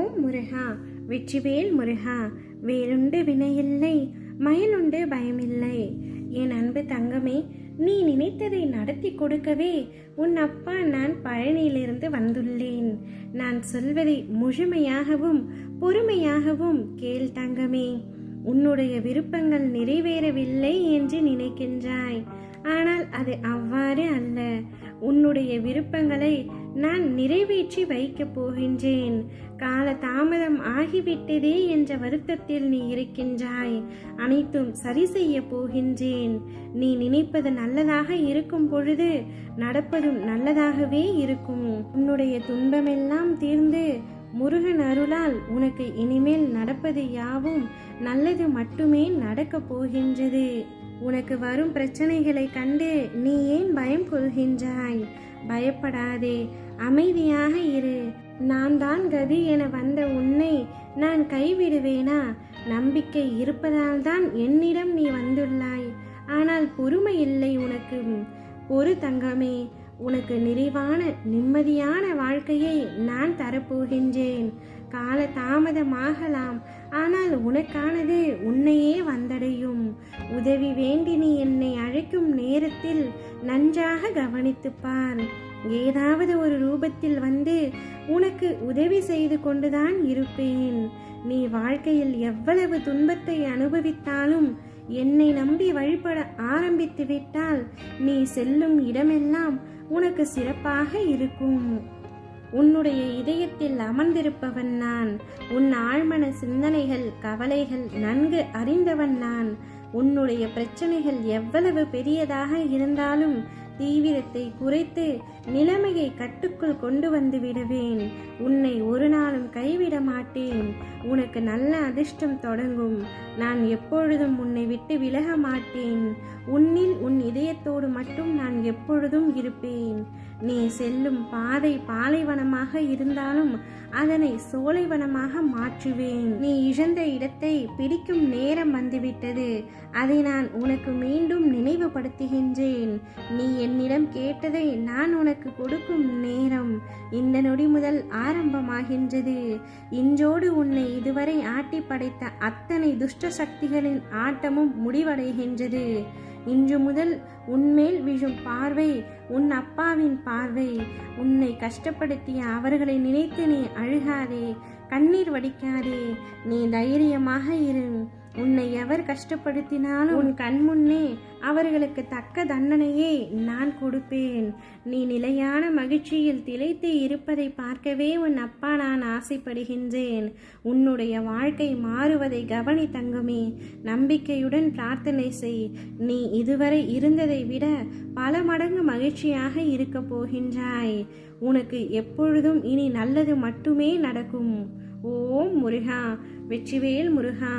ஓம் முருகா, வெற்றிவேல் முருகா. வேலுண்டு வினையில்லை, மயிலுண்டு பயமில்லை. என் அன்பு தங்கமே, நீ நினைத்ததை நடத்தி கொடுக்கவே உன் அப்பா நான் பழனியிலிருந்து வந்துள்ளேன். நான் சொல்வதை முழுமையாகவும் பொறுமையாகவும் கேள் தங்கமே. உன்னுடைய விருப்பங்கள் நிறைவேறவில்லை என்று நினைக்கின்றாய். ஆனால் அது அவ்வாறு அல்ல. உன்னுடைய விருப்பங்களை நான் நிறைவேற்றி வைக்கப் போகின்றேன். கால தாமதம் ஆகிவிட்டதே என்ற வருத்தத்தில் நீ இருக்கின்றாய். அனைத்தும் சரி செய்ய போகின்றேன். நீ நினைப்பது நல்லதாக இருக்கும் பொழுது நடப்பதும் நல்லதாகவே இருக்கும். உன்னுடைய துன்பமெல்லாம் தீர்ந்து முருகன் அருளால் உனக்கு இனிமேல் நடப்பது யாவும் நல்லது மட்டுமே நடக்கப் போகின்றது. உனக்கு வரும் பிரச்சனைகளை கண்டு நீ ஏன் பயம் கொள்கின்றாய்? பயப்படாதே, அமைதியாக இரு. நான் தான் கதி என வந்த உன்னை நான் கைவிடுவேனா? நம்பிக்கை இருப்பதால் தான் என்னிடம் நீ வந்துள்ளாய். ஆனால் பொறுமை இல்லை உனக்கு. பொறு தங்கமே, உனக்கு நிறைவான நிம்மதியான வாழ்க்கையை நான் தரப்போகின்றேன். கால தாமதமாகலாம், ஆனால் உனக்கானது உன்னையே வந்தடையும். உதவி வேண்டி நீ என்னை அழைக்கும் நேரத்தில் நன்றாக கவனித்துப்பார். ஏதாவது ஒரு ரூபத்தில் வந்து உனக்கு உதவி செய்து கொண்டுதான் இருப்பேன். நீ வாழ்க்கையில் எவ்வளவு துன்பத்தை அனுபவித்தாலும் என்னை நம்பி வழிபட ஆரம்பித்து விட்டால் நீ செல்லும் இடமெல்லாம் உனக்கு சிறப்பாக இருக்கும். உன்னுடைய இதயத்தில் அமர்ந்திருப்பவன் நான். உன் ஆழ்மன சிந்தனைகள், கவலைகள் நன்கு அறிந்தவன் நான். உன்னுடைய பிரச்சனைகள் எவ்வளவு பெரியதாக இருந்தாலும் தீவிரத்தை குறைத்து நிலைமையை கட்டுக்குள் கொண்டு வந்து விடுவேன். உன்னை ஒரு நாளும் கைவிட மாட்டேன். உனக்கு நல்ல அதிர்ஷ்டம் தொடங்கும். நான் எப்பொழுதும் உன்னை விட்டு விலக மாட்டேன். உன்னில் உன் இதயத்தோடு மட்டும் நான் எப்பொழுதும் இருப்பேன். நீ செல்லும் பாதை பாலைவனமாக இருந்தாலும் அதனை சோலைவனமாக மாற்றுவேன். நீ இழந்த இடத்தை பிடிக்கும் நேரம் வந்துவிட்டது. அதை நான் உனக்கு மீண்டும் நினைவுபடுத்துகின்றேன். நீ என்னிடம் கேட்டதை நான் உனக்கு கொடுக்கும் நேரம் இந்த நொடி முதல் ஆரம்பமாகின்றது. இன்றோடு உன்னை இதுவரை ஆட்டி படைத்த அத்தனை துஷ்ட சக்திகளின் ஆட்டமும் முடிவடைகின்றது. இன்று முதல் உன்மேல் விழும் பார்வை உன் அப்பாவின் பார்வை. உன்னை கஷ்டப்படுத்திய அவர்களை நினைத்து நீ அழுகாதே, கண்ணீர் வடிக்காதே. நீ தைரியமாக இரு. உன்னை எவர் கஷ்டப்படுத்தினாலும் உன் கண்முன்னே அவர்களுக்கு தக்க தண்டனையை நான் கொடுப்பேன். நீ நிலையான மகிழ்ச்சியில் திளைத்து இருப்பதை பார்க்கவே உன் அப்பா நான் ஆசைப்படுகின்றேன். உன்னுடைய வாழ்க்கை மாறுவதை கவனி தங்கமே. நம்பிக்கையுடன் பிரார்த்தனை செய். நீ இதுவரை இருந்ததை விட பல மடங்கு மகிழ்ச்சியாக இருக்க போகின்றாய். உனக்கு எப்பொழுதும் இனி நல்லது மட்டுமே நடக்கும். ஓம் முருகா, வெற்றிவேல் முருகா.